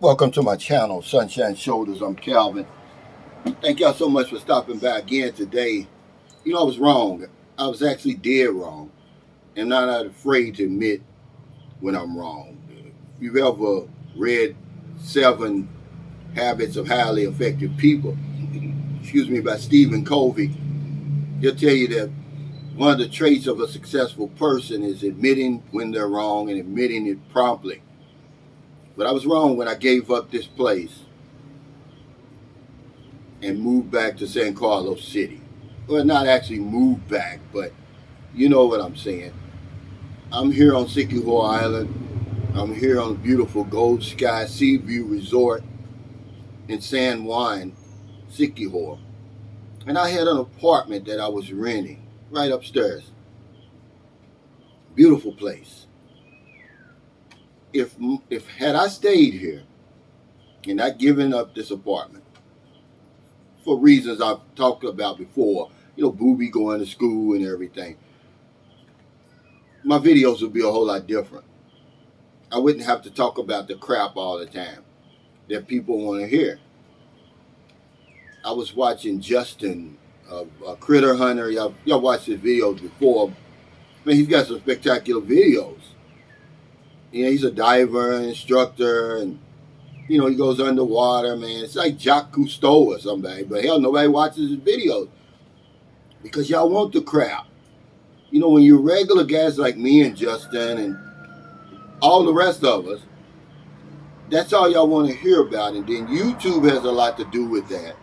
Welcome to my channel, Sunshine Shoulders. I'm Calvin. Thank y'all so much for stopping by again today. I was wrong. I was actually dead wrong. And I'm not afraid to admit when I'm wrong. If you've ever read 7 Habits of Highly Effective People, by Stephen Covey, he'll tell you that one of the traits of a successful person is admitting when they're wrong and admitting it promptly. But I was wrong when I gave up this place and moved back to San Carlos City. Well, not actually moved back, but you know what I'm saying. I'm here on Siquijor Island. I'm here on the beautiful Gold Sky Sea View Resort in San Juan, Siquijor. And I had an apartment that I was renting right upstairs. Beautiful place. If had I stayed here and not given up this apartment, for reasons I've talked about before, Booby going to school and everything, my videos would be a whole lot different. I wouldn't have to talk about the crap all the time that people want to hear. I was watching Justin, a critter hunter. Y'all watched his videos before. Man, he's got some spectacular videos. He's a diver, instructor, and he goes underwater, man. It's like Jacques Cousteau or somebody, but hell, nobody watches his videos because y'all want the crap. When you're regular guys like me and Justin and all the rest of us, that's all y'all want to hear about. And then YouTube has a lot to do with that.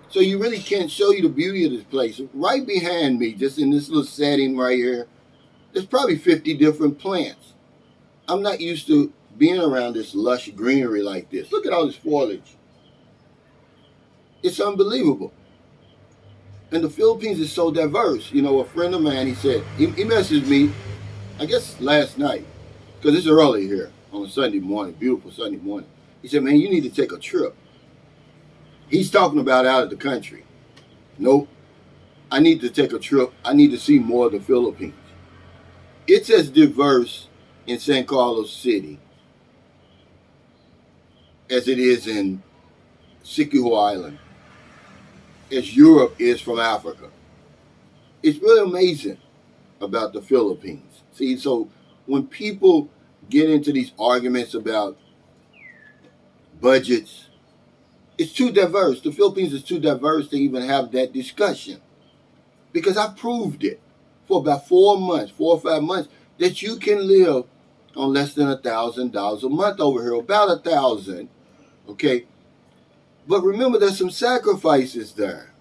So you really can't show you the beauty of this place. Right behind me, just in this little setting right here, there's probably 50 different plants. I'm not used to being around this lush greenery like this. Look at all this foliage. It's unbelievable. And the Philippines is so diverse. A friend of mine, he said, he messaged me, I guess last night, because it's early here on a Sunday morning, beautiful Sunday morning. He said, man, you need to take a trip. He's talking about out of the country. Nope. I need to take a trip. I need to see more of the Philippines. It's as diverse in San Carlos City as it is in Siquijor Island, as Europe is from Africa. It's really amazing about the Philippines. See, so when people get into these arguments about budgets, it's too diverse. The Philippines is too diverse to even have that discussion. Because I proved it for about 4 or 5 months, that you can live on less than $1,000 a month over here, about $1,000, okay? But remember, there's some sacrifices there.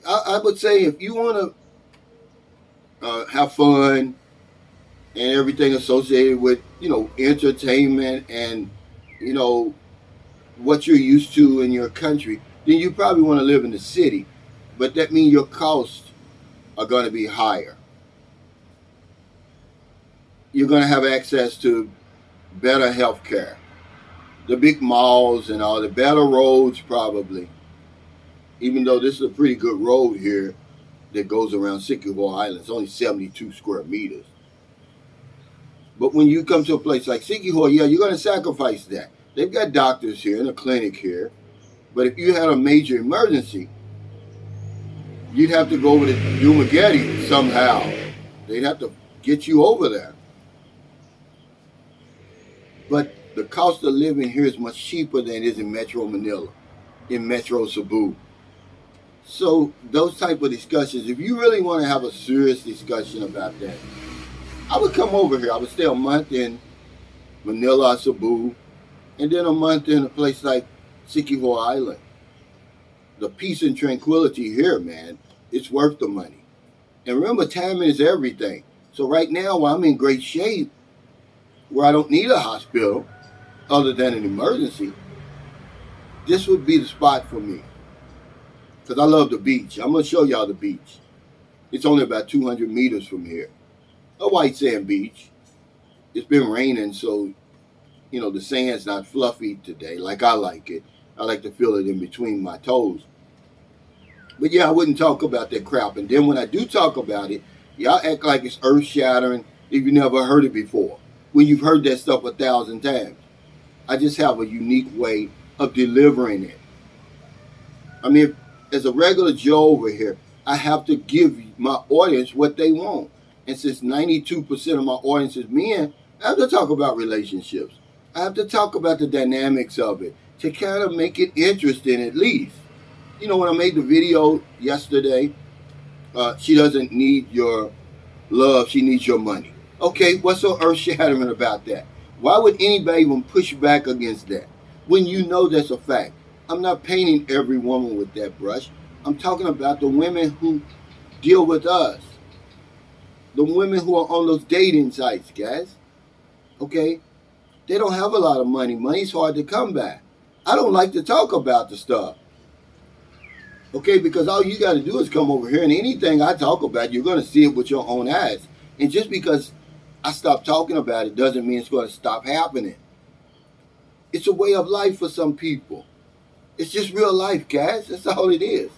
I would say if you want to have fun and everything associated with, entertainment and, what you're used to in your country, then you probably want to live in the city. But that means your costs are going to be higher. You're going to have access to better health care, the big malls and all the better roads probably. Even though this is a pretty good road here that goes around Siquijor Island. It's only 72 square meters. But when you come to a place like Siquijor, yeah, you're going to sacrifice that. They've got doctors here and a clinic here. But if you had a major emergency, you'd have to go over to Dumaguete somehow. They'd have to get you over there. But the cost of living here is much cheaper than it is in Metro Manila, in Metro Cebu. So those type of discussions, if you really want to have a serious discussion about that, I would come over here. I would stay a month in Manila, Cebu, and then a month in a place like Siquijor Island. The peace and tranquility here, man, it's worth the money. And remember, timing is everything. So right now, while I'm in great shape, where I don't need a hospital other than an emergency, this would be the spot for me. Because I love the beach. I'm going to show y'all the beach. It's only about 200 meters from here. A white sand beach. It's been raining, so, the sand's not fluffy today like I like it. I like to feel it in between my toes. But yeah, I wouldn't talk about that crap. And then when I do talk about it, y'all act like it's earth-shattering if you never heard it before. When you've heard that stuff 1,000 times. I just have a unique way of delivering it. I mean, as a regular Joe over here, I have to give my audience what they want. And since 92% of my audience is men, I have to talk about relationships. I have to talk about the dynamics of it to kind of make it interesting at least. You know, when I made the video yesterday, she doesn't need your love, she needs your money. Okay, what's so earth shattering about that? Why would anybody even push back against that when you know that's a fact? I'm not painting every woman with that brush. I'm talking about the women who deal with us, the women who are on those dating sites, guys. Okay, they don't have a lot of money. Money's hard to come by. I don't like to talk about the stuff. Okay, because all you got to do is come over here, and anything I talk about, you're going to see it with your own eyes. And just because I stop talking about it doesn't mean it's going to stop happening. It's a way of life for some people. It's just real life, guys. That's all it is.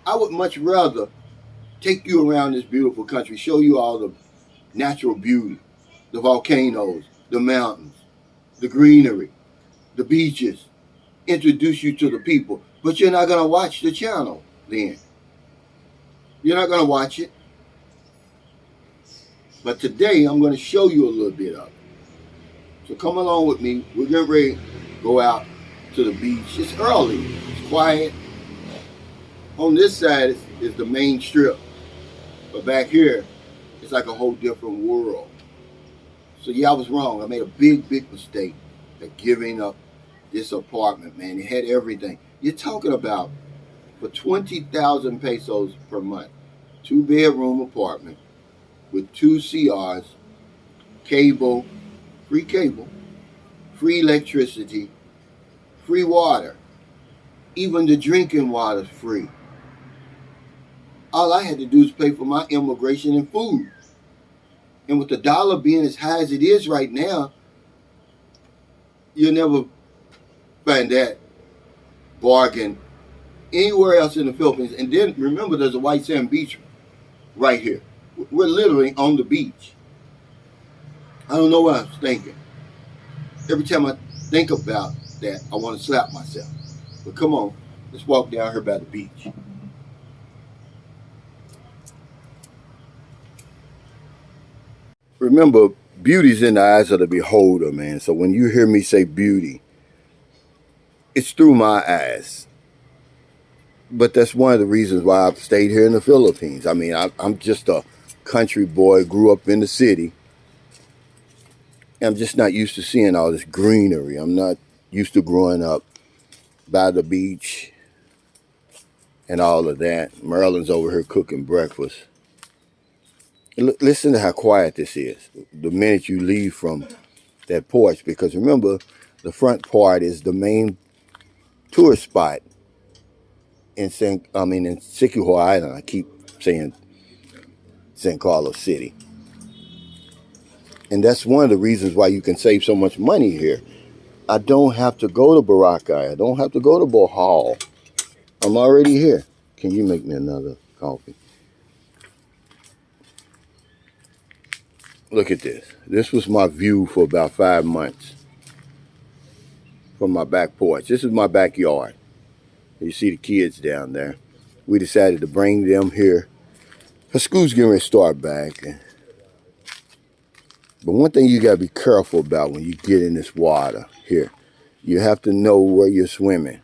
I would much rather take you around this beautiful country, show you all the natural beauty, the volcanoes, the mountains, the greenery, the beaches, introduce you to the people. But you're not going to watch the channel then. You're not going to watch it. But today, I'm going to show you a little bit of it. So come along with me. We're getting ready to go out to the beach. It's early. It's quiet. On this side is the main strip. But back here, it's like a whole different world. So yeah, I was wrong. I made a big, big mistake by giving up this apartment, man. It had everything. You're talking about for 20,000 pesos per month. 2-bedroom apartment with 2 CRs, cable, free electricity, free water. Even the drinking water's free. All I had to do is pay for my immigration and food. And with the dollar being as high as it is right now, you'll never find that bargain anywhere else in the Philippines. And then remember, there's a white sand beach right here. We're literally on the beach. I don't know what I was thinking. Every time I think about that, I want to slap myself. But come on, let's walk down here by the beach. Remember, beauty's in the eyes of the beholder, man. So when you hear me say beauty, it's through my eyes. But that's one of the reasons why I've stayed here in the Philippines. I mean, I'm just a country boy, grew up in the city. And I'm just not used to seeing all this greenery. I'm not used to growing up by the beach and all of that. Marilyn's over here cooking breakfast. Listen to how quiet this is the minute you leave from that porch, because remember, the front part is the main tourist spot in Siquijor Island. I keep saying San Carlos City. And that's one of the reasons why you can save so much money here. I don't have to go to Boracay. I don't have to go to Bohol. I'm already here. Can you make me another coffee? Look at this. This was my view for about 5 months from my back porch. This is my backyard. You see the kids down there. We decided to bring them here. Her school's getting ready to start back. But one thing you got to be careful about when you get in this water here, you have to know where you're swimming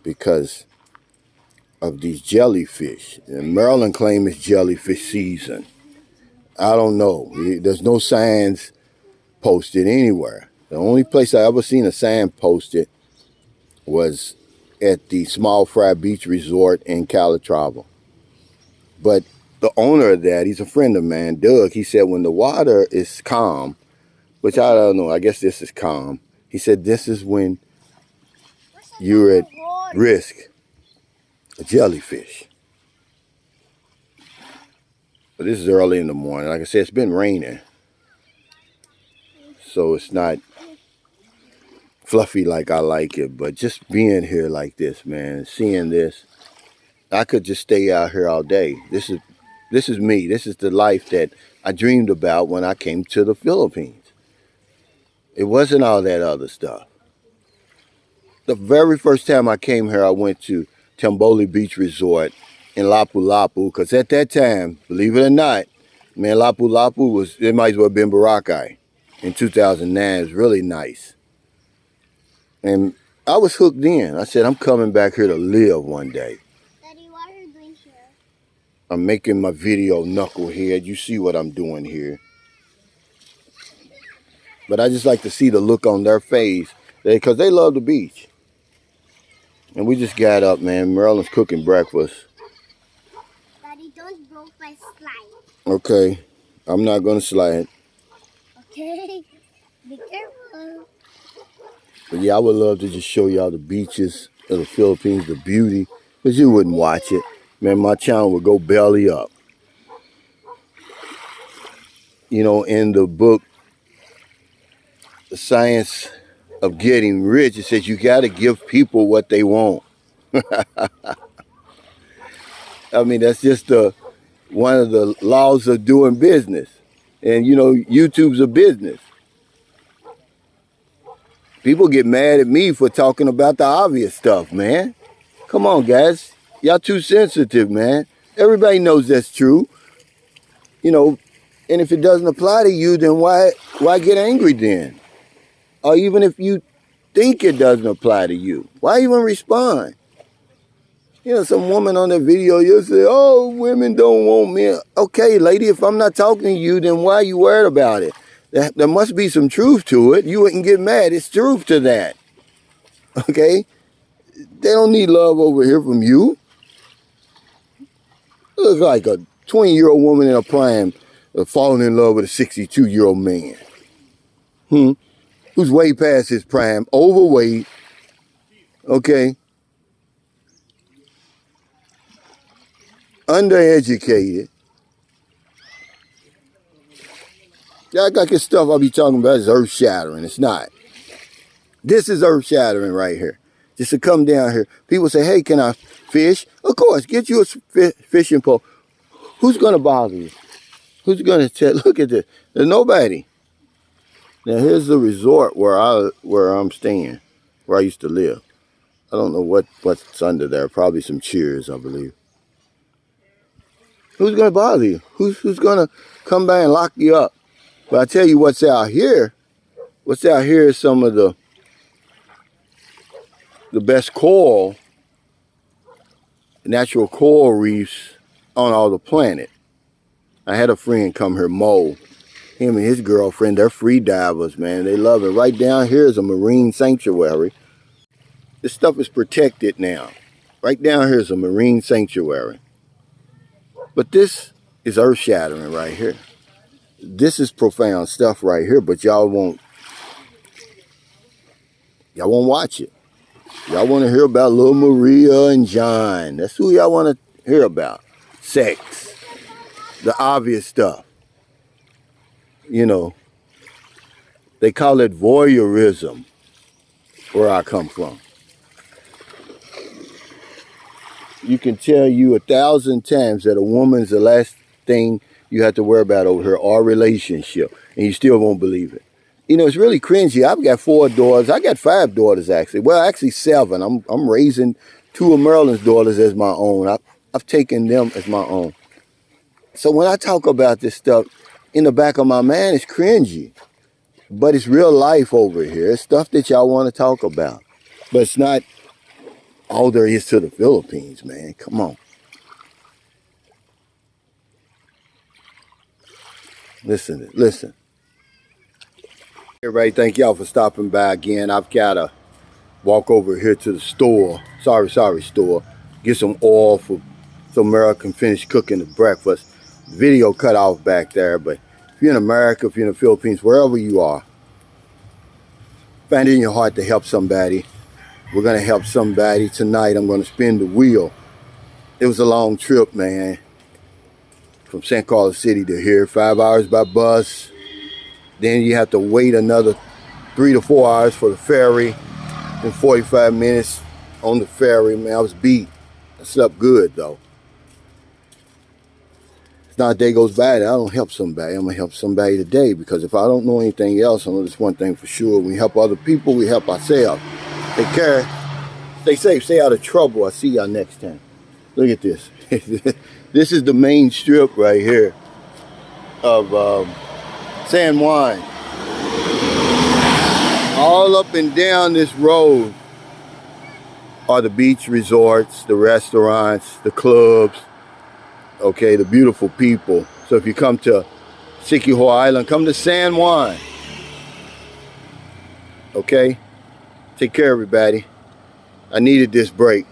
because of these jellyfish. And Maryland claims it's jellyfish season. I don't know. There's no signs posted anywhere. The only place I ever seen a sign posted was at the Small Fry Beach Resort in Calatrava. But the owner of that, he's a friend of mine, Doug, he said when the water is calm, which I don't know, I guess this is calm, he said this is when you're at risk of jellyfish. But this is early in the morning. Like I said, it's been raining. So it's not fluffy like I like it. But just being here like this, man, seeing this, I could just stay out here all day. This is me. This is the life that I dreamed about when I came to the Philippines. It wasn't all that other stuff. The very first time I came here, I went to Tamboli Beach Resort in Lapu-Lapu, because at that time, believe it or not, man, Lapu-Lapu was, it might as well have been Boracay in 2009. It was really nice. And I was hooked in. I said, I'm coming back here to live one day. Daddy, what are you doing here? I'm making my video knucklehead. You see what I'm doing here. But I just like to see the look on their face, because they love the beach. And we just got up, man. Marilyn's cooking breakfast. Daddy, don't broke my slide. Okay. I'm not going to slide. Okay. Be careful. But yeah, I would love to just show y'all the beaches of the Philippines, the beauty. Because you wouldn't watch it. Man, my channel would go belly up. You know, in the book, The Science of Getting Rich, it says you got to give people what they want. I mean, that's just one of the laws of doing business. And, you know, YouTube's a business. People get mad at me for talking about the obvious stuff, man. Come on, guys. Y'all too sensitive, man. Everybody knows that's true. You know, and if it doesn't apply to you, then why get angry then? Or even if you think it doesn't apply to you, why even respond? You know, some woman on that video, you'll say, oh, women don't want men. Okay, lady, if I'm not talking to you, then why are you worried about it? There must be some truth to it. You wouldn't get mad. It's truth to that. Okay? They don't need love over here from you. It looks like a 20-year-old woman in a prime falling in love with a 62-year-old man. Who's way past his prime, overweight, okay? Undereducated. Yeah, I got this stuff I'll be talking about is earth-shattering. It's not. This is earth-shattering right here. Just to come down here. People say, hey, can I fish? Of course, get you a fishing pole. Who's going to bother you? Who's going to tell? Look at this. There's nobody. Now, here's the resort where I'm staying, where I used to live. I don't know what's under there. Probably some cheers, I believe. Who's going to bother you? Who's going to come by and lock you up? But I tell you what's out here. What's out here is some of the best coral, natural coral reefs on all the planet. I had a friend come here, Mo. Him and his girlfriend, they're free divers, man. They love it. Right down here is a marine sanctuary. This stuff is protected now. Right down here is a marine sanctuary. But this is earth-shattering right here. This is profound stuff right here, but y'all won't watch it. Y'all want to hear about little Maria and John. That's who y'all want to hear about. Sex. The obvious stuff. You know, they call it voyeurism, where I come from. You can tell you 1,000 times that a woman's the last thing you have to worry about over her, or relationship, and you still won't believe it. You know, it's really cringy. I've got 4 daughters. I got 5 daughters, actually. Well, actually 7. I'm raising 2 of Marilyn's daughters as my own. I've taken them as my own. So when I talk about this stuff, in the back of my mind, it's cringy. But it's real life over here. It's stuff that y'all want to talk about. But it's not all there is to the Philippines, man. Come on. Listen. Everybody, thank y'all for stopping by again. I've got to walk over here to the store. Sorry, store. Get some oil so Mara can finish cooking the breakfast. Video cut off back there, but if you're in America, if you're in the Philippines, wherever you are, find it in your heart to help somebody. We're going to help somebody tonight. I'm going to spin the wheel. It was a long trip, man. From San Carlos City to here, 5 hours by bus. Then you have to wait another 3 to 4 hours for the ferry. Then 45 minutes on the ferry. Man, I was beat. I slept good, though. It's not a day goes by that I don't help somebody. I'm going to help somebody today, because if I don't know anything else, I know this one thing for sure. When we help other people, we help ourselves. Take care. Stay safe, stay out of trouble. I'll see y'all next time. Look at this. This is the main strip right here of San Juan. All up and down this road are the beach resorts, the restaurants, the clubs, okay, the beautiful people. So if you come to Siquijor Island, come to San Juan. Okay? Take care, everybody. I needed this break.